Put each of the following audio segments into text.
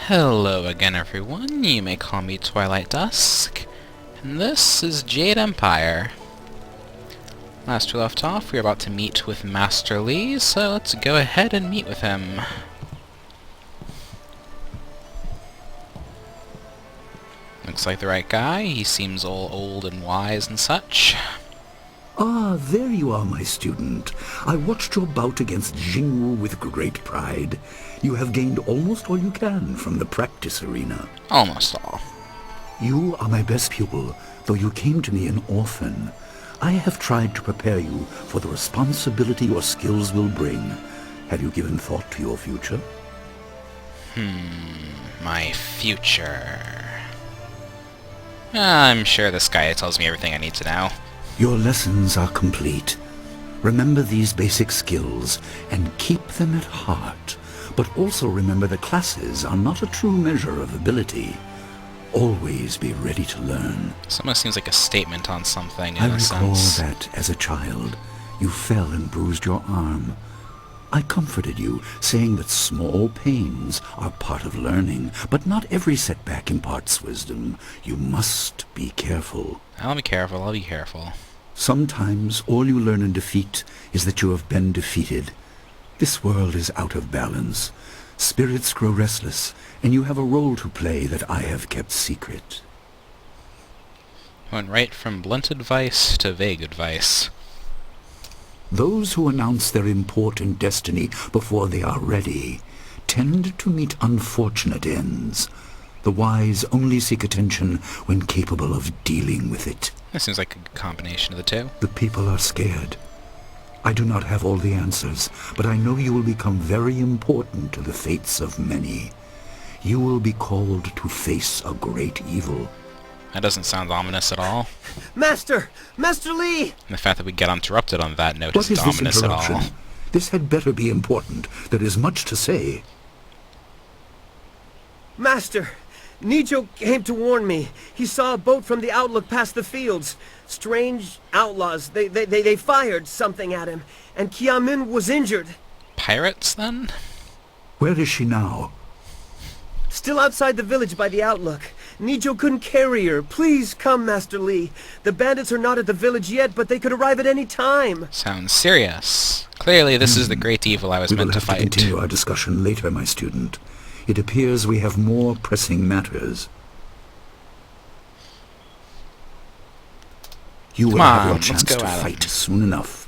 Hello again, everyone. You may call me Twilight Dusk, and this is Jade Empire. Last we left off, we were about to meet with Master Lee, so let's go ahead and meet with him. Looks like the right guy. He seems all old and wise and such. Ah, there you are, my student. I watched your bout against Jingwu with great pride. You have gained almost all you can from the practice arena. Almost all. You are my best pupil, though you came to me an orphan. I have tried to prepare you for the responsibility your skills will bring. Have you given thought to your future? My future. I'm sure this guy tells me everything I need to know. Your lessons are complete. Remember these basic skills and keep them at heart. But also remember that classes are not a true measure of ability. Always be ready to learn. This almost seems like a statement on something in I a recall sense. that, as a child, you fell and bruised your arm. I comforted you, saying that small pains are part of learning, but not every setback imparts wisdom. You must be careful. I'll be careful, I'll be careful. Sometimes all you learn in defeat is that you have been defeated. This world is out of balance. Spirits grow restless, and you have a role to play that I have kept secret. Went right from blunt advice to vague advice. Those who announce their important destiny before they are ready tend to meet unfortunate ends. The wise only seek attention when capable of dealing with it. This seems like a good combination of the two. The people are scared. I do not have all the answers, but I know you will become very important to the fates of many. You will be called to face a great evil. That doesn't sound ominous at all. Master! Master Lee! And the fact that we get interrupted on that note What is isn't this ominous at all. interruption? This had better be important. There is much to say. Master! Nijo came to warn me. He saw a boat from the outlook past the fields. Strange outlaws. They fired something at him. And Kiamin was injured. Pirates, then? Where is she now? Still outside the village by the outlook. Nijo couldn't carry her. Please come, Master Lee. The bandits are not at the village yet, but they could arrive at any time. Sounds serious. Clearly, this is the great evil I was We meant will to have to fight. continue our discussion later, my student. It appears we have more pressing matters. You will have your let's chance go to at 'em. fight soon enough.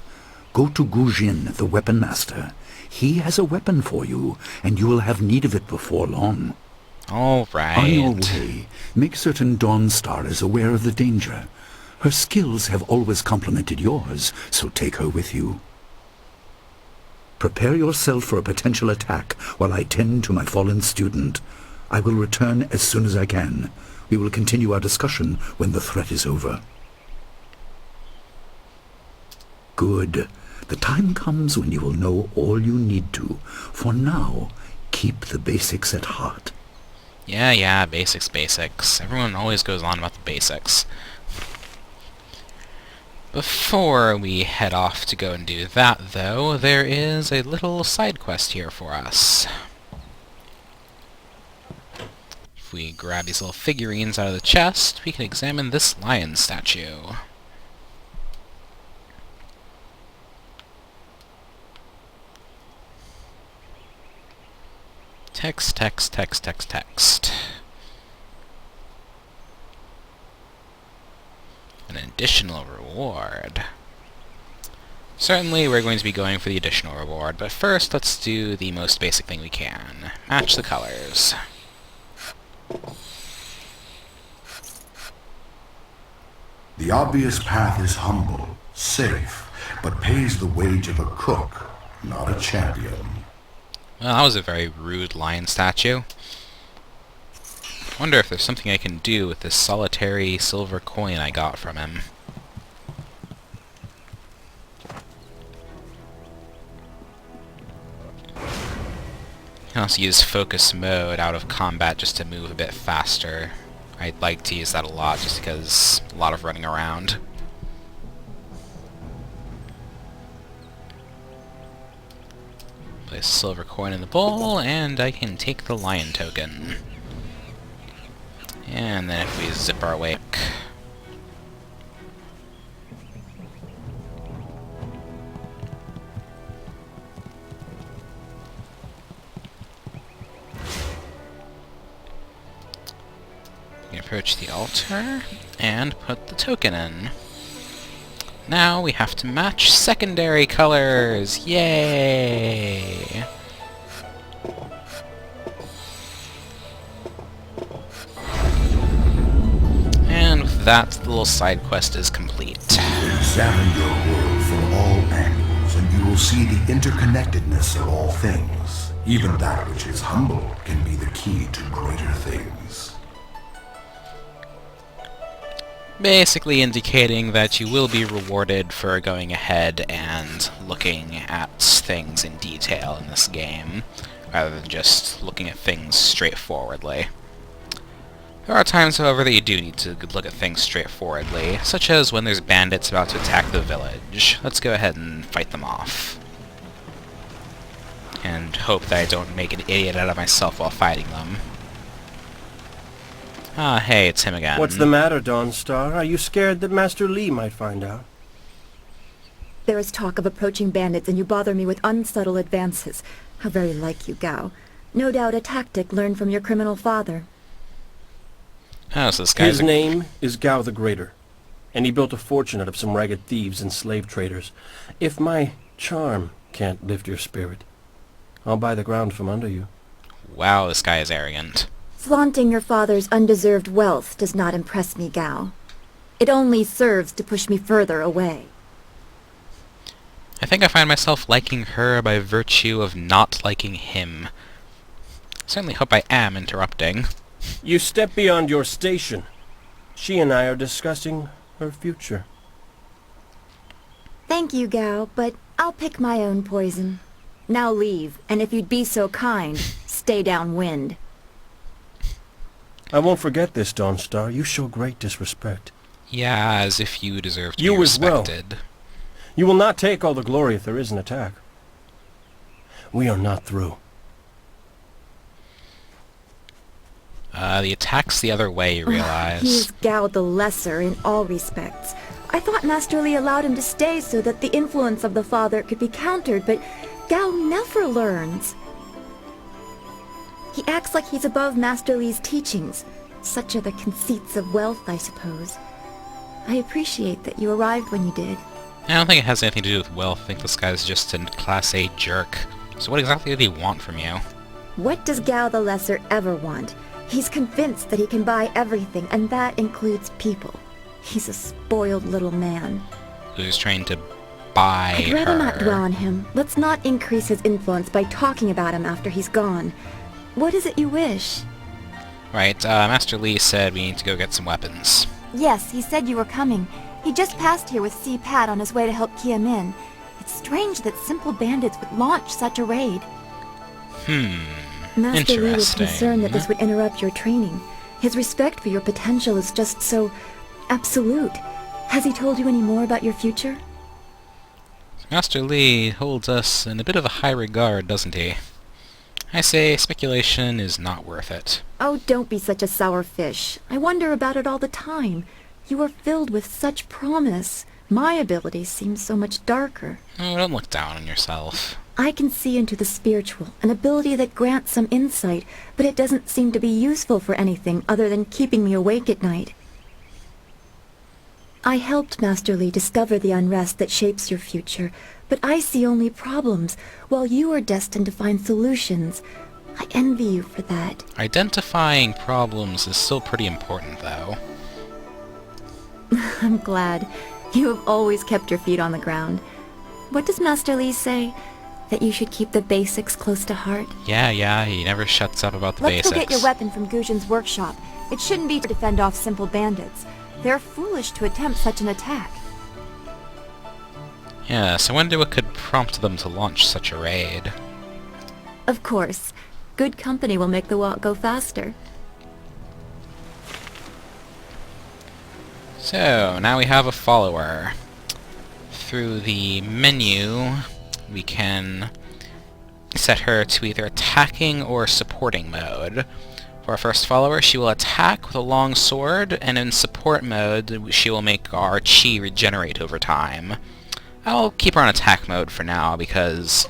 Go to Gujin, the weapon master. He has a weapon for you, and you will have need of it before long. All On your right. way, make certain Dawnstar is aware of the danger. Her skills have always complemented yours, so take her with you. Prepare yourself for a potential attack while I tend to my fallen student. I will return as soon as I can. We will continue our discussion when the threat is over. Good. The time comes when you will know all you need to. For now, keep the basics at heart. Yeah, basics. Everyone always goes on about the basics. Before we head off to go and do that, though, there is a little side quest here for us. If we grab these little figurines out of the chest, we can examine this lion statue. Text. An additional reward. Certainly we're going to be going for the additional reward, but first let's do the most basic thing we can. Match the colors. The obvious path is humble, safe, but pays the wage of a cook, not a champion. Well, that was a very rude lion statue. Wonder if there's something I can do with this solitary silver coin I got from him. You can also use focus mode out of combat just to move a bit faster. I'd like to use that a lot just because a lot of running around. Place a silver coin in the bowl, and I can take the lion token. And then if we zip our way back... We approach the altar, and put the token in. Now we have to match secondary colors! Yay! And with that, the little side quest is complete. Examine your world from all angles, and you will see the interconnectedness of all things. Even that which is humble can be the key to greater things. Basically indicating that you will be rewarded for going ahead and looking at things in detail in this game, rather than just looking at things straightforwardly. There are times, however, that you do need to look at things straightforwardly, such as when there's bandits about to attack the village. Let's go ahead and fight them off. And hope that I don't make an idiot out of myself while fighting them. Ah, hey, it's him again. What's the matter, Dawnstar? Are you scared that Master Li might find out? There is talk of approaching bandits, and you bother me with unsubtle advances. How very like you, Gao. No doubt a tactic learned from your criminal father. Oh, so this guy's His name is Gao the Greater, and he built a fortune out of some ragged thieves and slave traders. If my charm can't lift your spirit, I'll buy the ground from under you. Wow, this guy is arrogant. Flaunting your father's undeserved wealth does not impress me, Gao. It only serves to push me further away. I think I find myself liking her by virtue of not liking him. Certainly hope I am interrupting. You step beyond your station. She and I are discussing her future. Thank you, Gao, but I'll pick my own poison. Now leave, and if you'd be so kind, stay downwind. I won't forget this, Dawnstar. You show great disrespect. Yeah, as if you deserve to be You as well. respected. You will not take all the glory if there is an attack. We are not through. The attack's the other way, you realize. He is Gao the Lesser in all respects. I thought Master Li allowed him to stay so that the influence of the father could be countered, but Gao never learns. He acts like he's above Master Li's teachings. Such are the conceits of wealth, I suppose. I appreciate that you arrived when you did. I don't think it has anything to do with wealth. I think this guy's just a Class A jerk. So what exactly did he want from you? What does Gao the Lesser ever want? He's convinced that he can buy everything, and that includes people. He's a spoiled little man. Who's trying to buy I'd rather her. not dwell on him. Let's not increase his influence by talking about him after he's gone. What is it you wish? Right, Master Li said we need to go get some weapons. Yes, he said you were coming. He just passed here with Si Pat on his way to help Kia Min. It's strange that simple bandits would launch such a raid. Master Li was concerned that this would interrupt your training. His respect for your potential is just so absolute. Has he told you any more about your future? Master Li holds us in a bit of a high regard, doesn't he? I say speculation is not worth it. Oh, don't be such a sour fish. I wonder about it all the time. You are filled with such promise. My abilities seem so much darker. Oh, don't look down on yourself. I can see into the spiritual, an ability that grants some insight, but it doesn't seem to be useful for anything other than keeping me awake at night. I helped Master Li discover the unrest that shapes your future, but I see only problems, while you are destined to find solutions. I envy you for that. Identifying problems is still pretty important, though. I'm glad. You have always kept your feet on the ground. What does Master Li say? That you should keep the basics close to heart? Yeah, he never shuts up about the Let's basics. go get your weapon from Guzhen's workshop. It shouldn't be to defend off simple bandits. They're foolish to attempt such an attack. Yes, I wonder what could prompt them to launch such a raid. Of course. Good company will make the walk go faster. So, now we have a follower. Through the menu, we can set her to either attacking or supporting mode. For our first follower, she will attack with a long sword, and in support mode, she will make our chi regenerate over time. I'll keep her on attack mode for now because,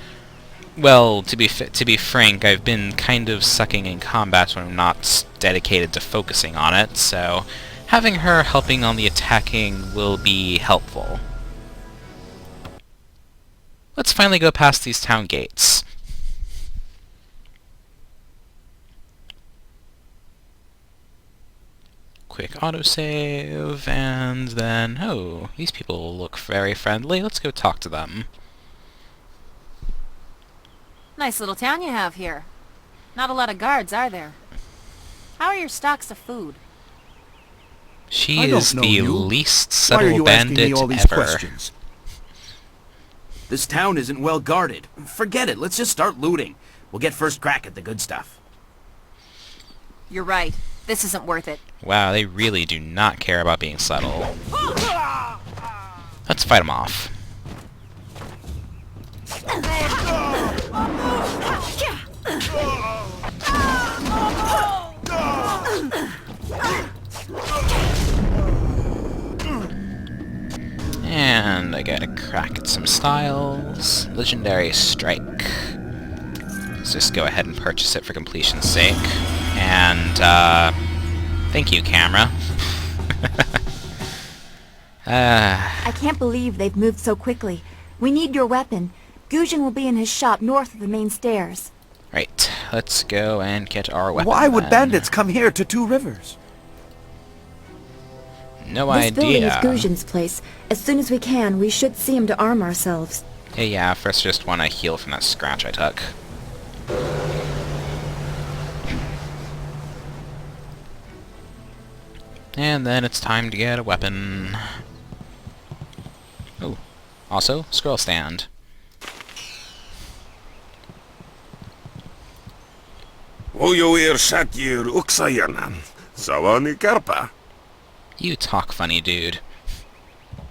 well, to be frank, I've been kind of sucking in combat when I'm not dedicated to focusing on it, so having her helping on the attacking will be helpful. Let's finally go past these town gates. Quick autosave, and then, oh, these people look very friendly. Let's go talk to them. Nice little town you have here. Not a lot of guards, are there? How are your stocks of food? She I don't is know the you. least Why are subtle you asking bandit me all these ever. questions? This town isn't well guarded. Forget it. Let's just start looting. We'll get first crack at the good stuff. You're right. This isn't worth it. Wow, they really do not care about being subtle. Let's fight them off. And I gotta crack at some styles. Legendary Strike. Let's just go ahead and purchase it for completion's sake. And, thank you, camera. I can't believe they've moved so quickly. We need your weapon. Gujin will be in his shop north of the main stairs. Right, let's go and get our weapon. Why would then. bandits come here to Two Rivers? No This building idea. is Gujin's place. As soon as we can, we should see him to arm ourselves. Yeah, first just want to heal from that scratch I took. And then it's time to get a weapon. Oh, also, scroll stand. Ojoir Shakir Uksayanan. Sawani Karpa. You talk funny, dude.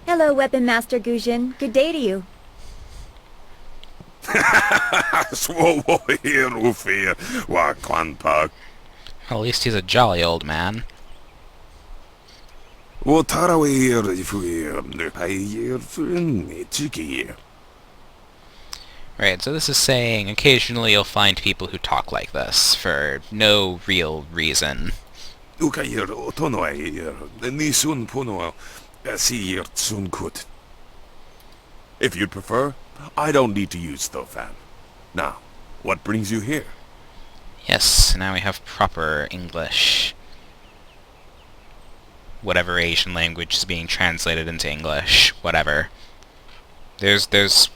Hello, Weapon Master Gujin. Good day to you. Swoir Ufir Wakwanpa. At least he's a jolly old man. Wotarawir Ifuir Nupayir Chiki. Right, so this is saying occasionally you'll find people who talk like this for no real reason. Ukayir Otonoir Nisun Puno Sir Tsunkut. If you'd prefer, I don't need to use Thofan. Now, what brings you here? Yes, now we have proper English. Whatever Asian language is being translated into English. Whatever. There's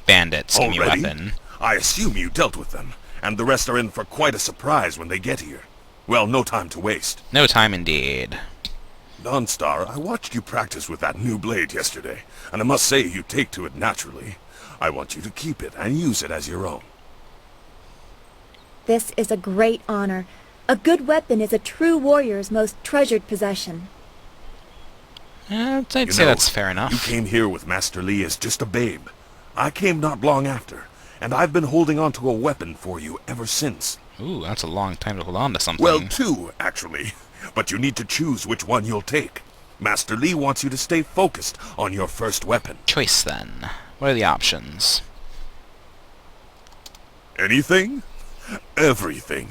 bandits. Give me a Already? weapon. I assume you dealt with them, and the rest are in for quite a surprise when they get here. Well, no time to waste. No time indeed. Dawnstar, I watched you practice with that new blade yesterday, and I must say you take to it naturally. I want you to keep it and use it as your own. This is a great honor. A good weapon is a true warrior's most treasured possession. I'd You say know, that's fair enough. You came here with Master Li as just a babe. I came not long after, and I've been holding on to a weapon for you ever since. Ooh, that's a long time to hold on to something. Well, two, actually. But you need to choose which one you'll take. Master Li wants you to stay focused on your first weapon. Choice then. What are the options? Anything? Everything.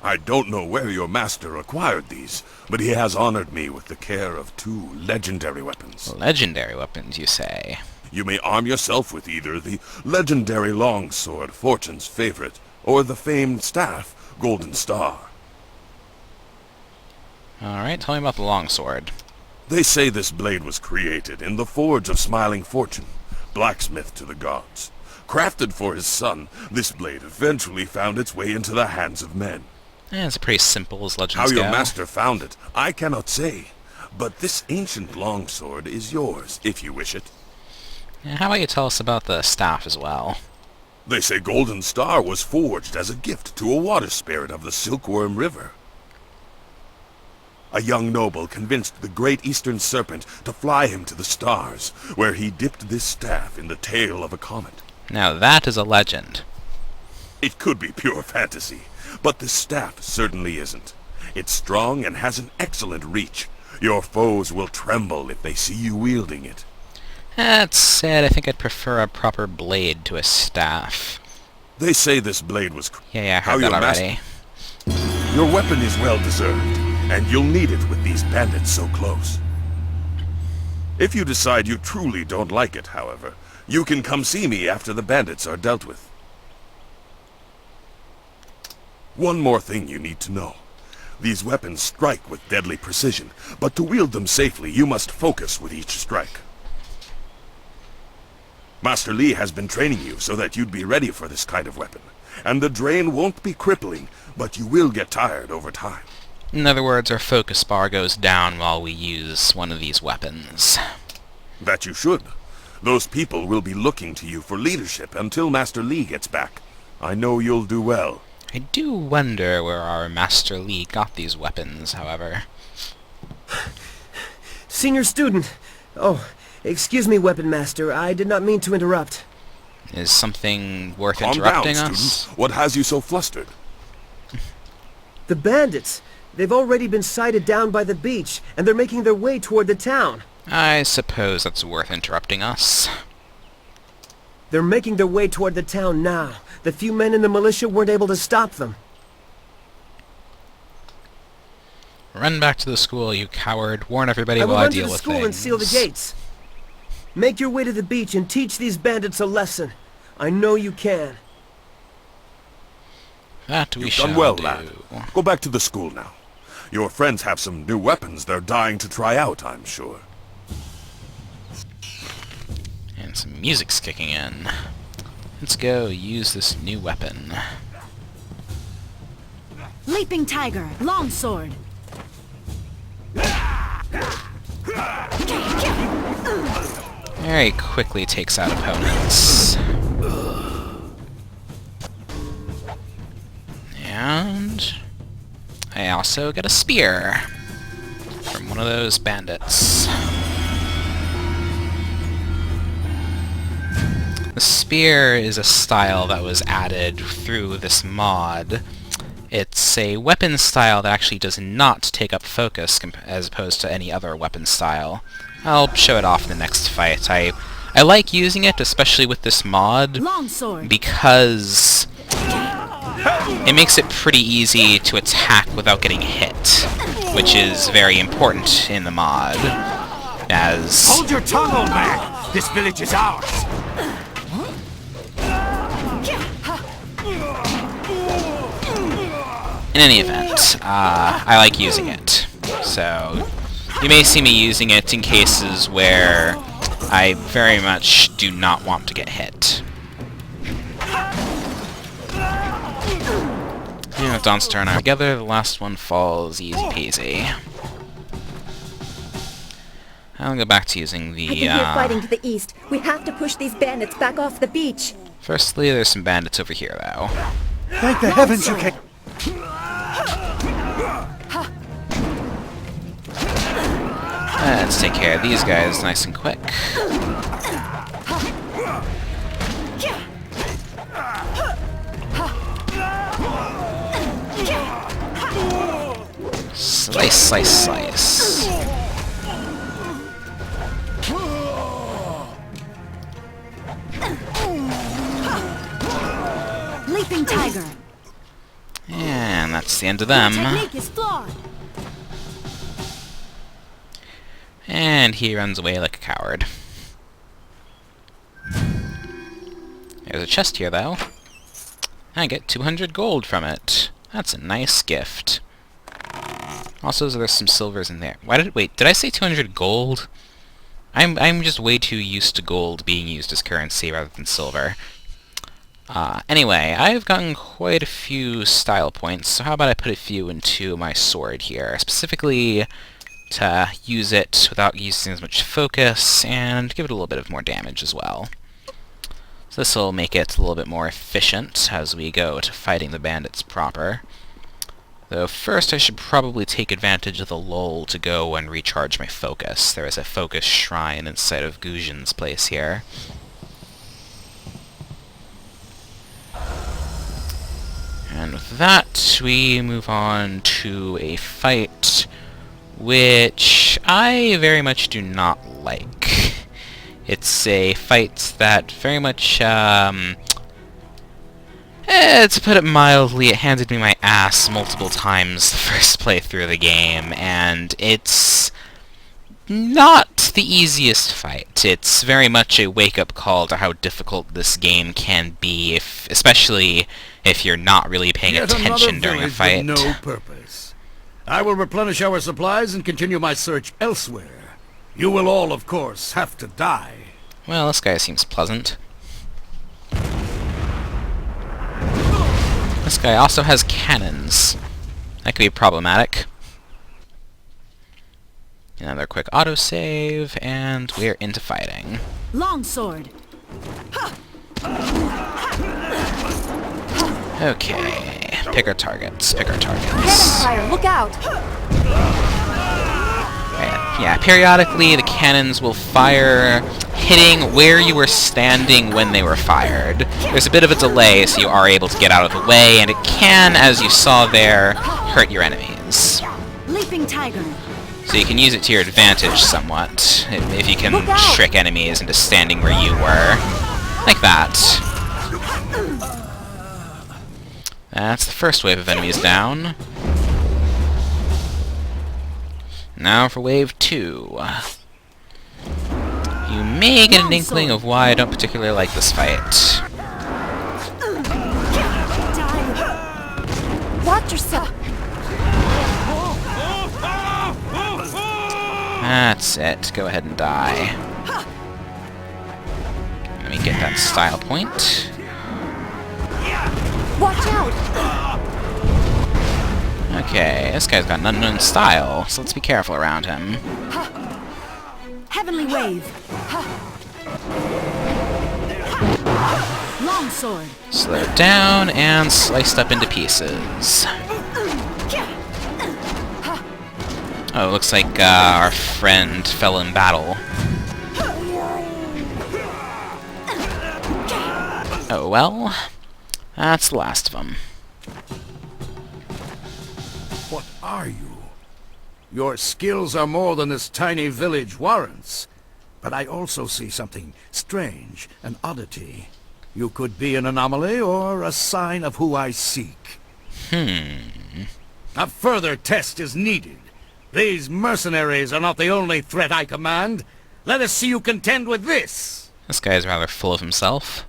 I don't know where your master acquired these, but he has honored me with the care of two legendary weapons. Legendary weapons, you say? You may arm yourself with either the legendary longsword, Fortune's favorite, or the famed staff, Golden Star. Alright, tell me about the longsword. They say this blade was created in the forge of Smiling Fortune, blacksmith to the gods. Crafted for his son, this blade eventually found its way into the hands of men. It's pretty simple as How legends your go. master found it, I cannot say. But this ancient longsword is yours, if you wish it. How about you tell us about the staff as well? They say Golden Star was forged as a gift to a water spirit of the Silkworm River. A young noble convinced the great eastern serpent to fly him to the stars, where he dipped this staff in the tail of a comet. Now that is a legend. It could be pure fantasy, but the staff certainly isn't. It's strong and has an excellent reach. Your foes will tremble if they see you wielding it. That said, I think I'd prefer a proper blade to a staff. They say this blade was... Yeah, I how heard that your already. Your weapon is well deserved, and you'll need it with these bandits so close. If you decide you truly don't like it, however, you can come see me after the bandits are dealt with. One more thing you need to know. These weapons strike with deadly precision, but to wield them safely, you must focus with each strike. Master Li has been training you so that you'd be ready for this kind of weapon, and the drain won't be crippling, but you will get tired over time. In other words, our focus bar goes down while we use one of these weapons. That you should. Those people will be looking to you for leadership until Master Li gets back. I know you'll do well. I do wonder where our Master Li got these weapons, however. Senior student. Oh, excuse me, Weapon Master. I did not mean to interrupt. Is something worth Calm interrupting down, us? student. What has you so flustered? The bandits. They've already been sighted down by the beach, and they're making their way toward the town. I suppose that's worth interrupting us. They're making their way toward the town now. The few men in the militia weren't able to stop them. Run back to the school, you coward. Warn everybody I will while I run to deal the with school things. and seal the gates. Make your way to the beach and teach these bandits a lesson. I know you can. That we You've shall done well, do. lad. Go back to the school now. Your friends have some new weapons they're dying to try out, I'm sure. And some music's kicking in. Let's go use this new weapon. Leaping Tiger, Longsword. Very quickly takes out opponents. And I also get a spear from one of those bandits. The spear is a style that was added through this mod. It's a weapon style that actually does not take up focus as opposed to any other weapon style. I'll show it off in the next fight. I like using it, especially with this mod, because it makes it pretty easy to attack without getting hit, which is very important in the mod, as... Hold your tongue, old man! This village is ours! In any event, I like using it, so you may see me using it in cases where I very much do not want to get hit. And with Dawn's turn together, the last one falls easy peasy. I'll go back to using the, I can hear fighting to the east. We have to push these bandits back off the beach. Firstly, there's some bandits over here, though. Thank the heavens you came. Let's take care of these guys nice and quick. Slice, slice, slice. Leaping Tiger. And that's the end of them. Technique is flawed. And he runs away like a coward. There's a chest here, though. I get 200 gold from it. That's a nice gift. Also, there's some silvers in there. Wait, did I say 200 gold? I'm just way too used to gold being used as currency rather than silver. Anyway, I've gotten quite a few style points, so how about I put a few into my sword here, specifically to use it without using as much focus, and give it a little bit of more damage as well. So this will make it a little bit more efficient as we go to fighting the bandits proper. Though first I should probably take advantage of the lull to go and recharge my focus. There is a focus shrine inside of Guzhin's place here. And with that, we move on to a fight which I very much do not like. It's a fight that very much, to put it mildly, it handed me my ass multiple times the first playthrough of the game, and it's not the easiest fight. It's very much a wake-up call to how difficult this game can be, especially if you're not really paying attention during a fight. With no purpose. I will replenish our supplies and continue my search elsewhere. You will all, of course, have to die. Well, this guy seems pleasant. This guy also has cannons. That could be problematic. Another quick autosave, and we're into fighting. Longsword. Okay, pick our targets, Cannon fire, look out! Yeah, periodically the cannons will fire, hitting where you were standing when they were fired. There's a bit of a delay, so you are able to get out of the way, and it can, as you saw there, hurt your enemies. Leaping tiger. So you can use it to your advantage somewhat, if you can trick enemies into standing where you were. Like that. That's the first wave of enemies down. Now for wave 2. You may get an inkling of why I don't particularly like this fight. Watch yourself! That's it. Go ahead and die. Let me get that style point. Watch out! Okay, this guy's got an unknown style, so let's be careful around him. Heavenly wave. Longsword. Slowed down and sliced up into pieces. Oh, looks like our friend fell in battle. Oh well, that's the last of them. What are you? Your skills are more than this tiny village warrants. But I also see something strange, an oddity. You could be an anomaly or a sign of who I seek. A further test is needed. These mercenaries are not the only threat I command. Let us see you contend with this! This guy's rather full of himself.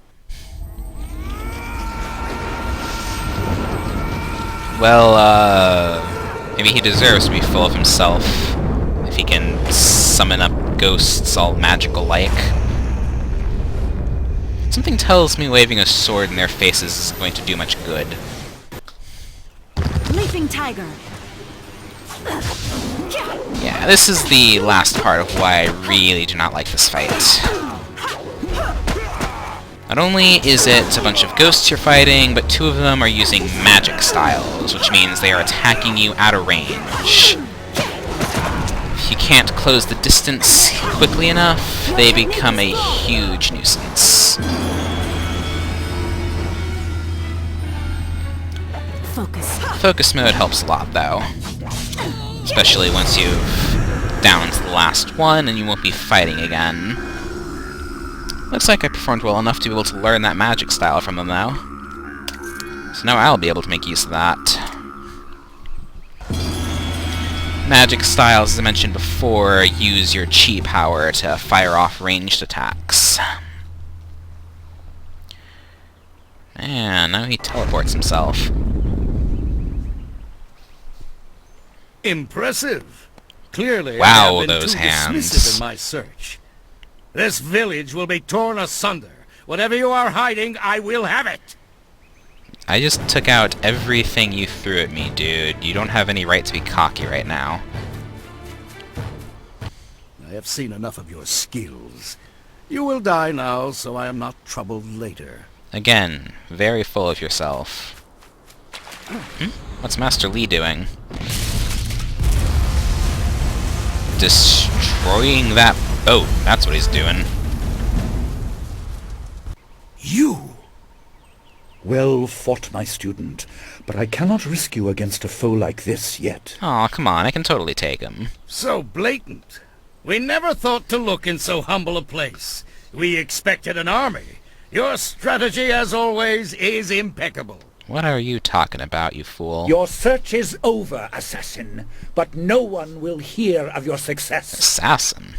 Well, maybe he deserves to be full of himself, if he can summon up ghosts all magical-like. Something tells me waving a sword in their faces isn't going to do much good. Leaping tiger. Yeah, this is the last part of why I really do not like this fight. Not only is it a bunch of ghosts you're fighting, but 2 of them are using magic styles, which means they are attacking you out of range. If you can't close the distance quickly enough, they become a huge nuisance. Focus. Focus mode helps a lot, though. Especially once you've downed the last one and you won't be fighting again. Looks like I performed well enough to be able to learn that magic style from them now. So now I'll be able to make use of that. Magic styles, as I mentioned before, use your chi power to fire off ranged attacks. And now he teleports himself. Impressive. Clearly, Wow, I have been those too hands. dismissive in my search. This village will be torn asunder. Whatever you are hiding, I will have it. I just took out everything you threw at me, dude. You don't have any right to be cocky right now. I have seen enough of your skills. You will die now, so I am not troubled later. Again, very full of yourself. What's Master Li doing? Destroying that boat. That's what he's doing. You! Well fought, my student, but I cannot risk you against a foe like this yet. Aw, come on, I can totally take him. So blatant. We never thought to look in so humble a place. We expected an army. Your strategy, as always, is impeccable. What are you talking about, you fool? Your search is over, assassin, but no one will hear of your success. Assassin?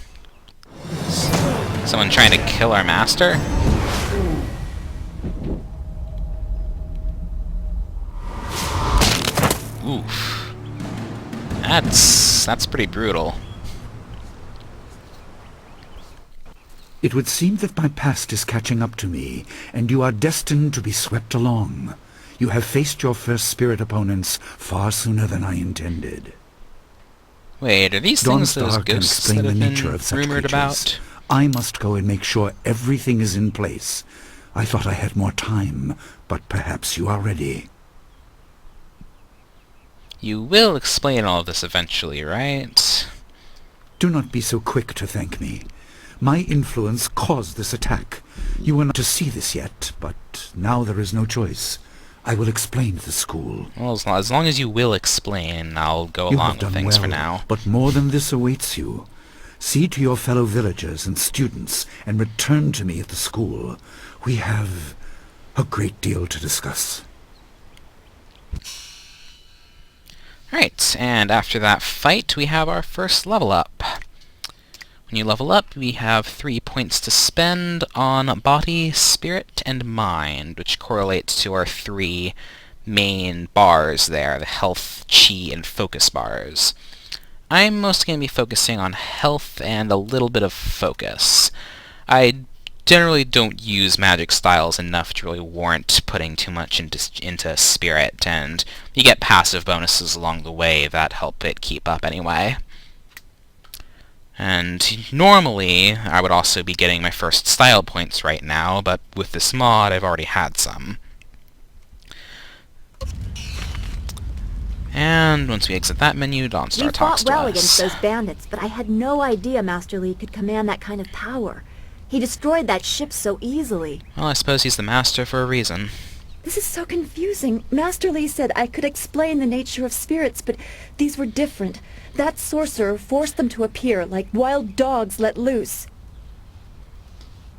Someone trying to kill our master? Oof. That's pretty brutal. It would seem that my past is catching up to me, and you are destined to be swept along. You have faced your first spirit opponents far sooner than I intended. Wait, are these things those Dawnstar can ghosts explain that the have nature been of such rumored creatures. about? I must go and make sure everything is in place. I thought I had more time, but perhaps you are ready. You will explain all of this eventually, right? Do not be so quick to thank me. My influence caused this attack. You were not to see this yet, but now there is no choice. I will explain the school. Well, as long as you will explain, I'll go You along have with done things well, for now. but more than this awaits you. See to your fellow villagers and students, and return to me at the school. We have a great deal to discuss. Right, and after that fight, we have our first level up. When you level up, we have 3 points to spend on body, spirit, and mind, which correlates to our 3 main bars there, the health, chi, and focus bars. I'm mostly going to be focusing on health and a little bit of focus. I generally don't use magic styles enough to really warrant putting too much into spirit, and you get passive bonuses along the way that help it keep up anyway. And normally, I would also be getting my first style points right now, but with this mod, I've already had some. And once we exit that menu, Dawnstar We talks fought to well us. against those bandits, but I had no idea Master Lee could command that kind of power. He destroyed that ship so easily. Well, I suppose he's the master for a reason. This is so confusing. Master Lee said I could explain the nature of spirits, but these were different. That sorcerer forced them to appear like wild dogs let loose.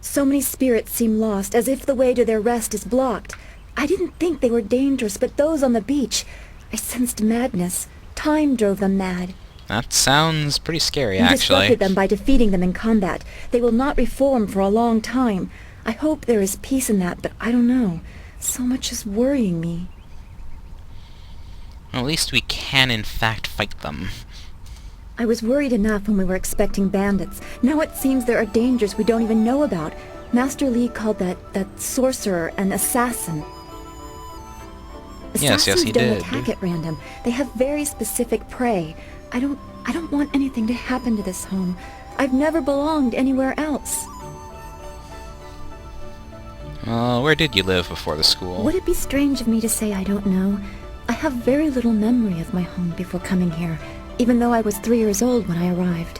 So many spirits seem lost, as if the way to their rest is blocked. I didn't think they were dangerous, but those on the beach, I sensed madness. Time drove them mad. That sounds pretty scary, You actually. disrupted them by defeating them in combat. They will not reform for a long time. I hope there is peace in that, but I don't know. So much is worrying me. Well, at least we can, in fact, fight them. I was worried enough when we were expecting bandits. Now it seems there are dangers we don't even know about. Master Lee called that sorcerer an assassin. Yes, Assassins he don't did. attack at random. They have very specific prey. I don't want anything to happen to this home. I've never belonged anywhere else. Where did you live before the school? Would it be strange of me to say I don't know? I have very little memory of my home before coming here, even though I was 3 years old when I arrived.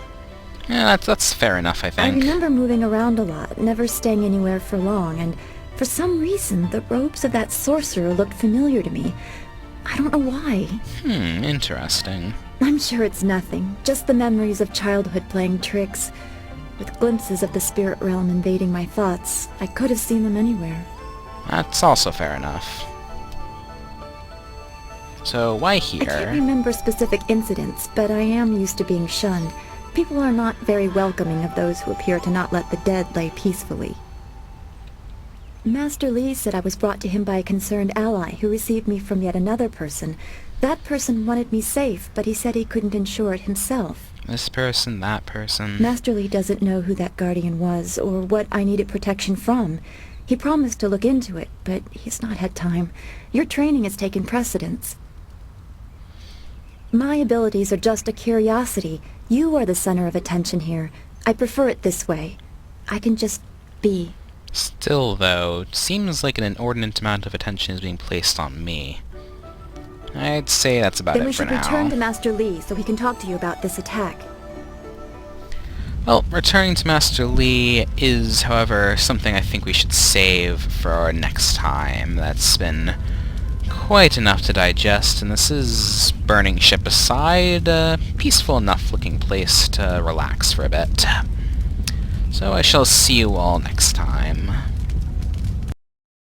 Yeah, that's fair enough, I I think. remember moving around a lot, never staying anywhere for long, and for some reason the robes of that sorcerer looked familiar to me. I don't know why. Interesting. I'm sure it's nothing, just the memories of childhood playing tricks. With glimpses of the spirit realm invading my thoughts, I could have seen them anywhere. That's also fair enough. So, why I can't here? remember specific incidents, but I am used to being shunned. People are not very welcoming of those who appear to not let the dead lay peacefully. Master Lee said I was brought to him by a concerned ally who received me from yet another person. That person wanted me safe, but he said he couldn't ensure it himself. This person, that person. Master Lee doesn't know who that guardian was, or what I needed protection from. He promised to look into it, but he's not had time. Your training has taken precedence. My abilities are just a curiosity. You are the center of attention here. I prefer it this way. I can just be. Still, though, it seems like an inordinate amount of attention is being placed on me. I'd say that's about Then we it for should return to now. Master Lee so he can talk to you about this attack. Well, returning to Master Lee is, however, something I think we should save for our next time. That's been quite enough to digest, and this is, burning ship aside, a peaceful enough looking place to relax for a bit. So I shall see you all next time.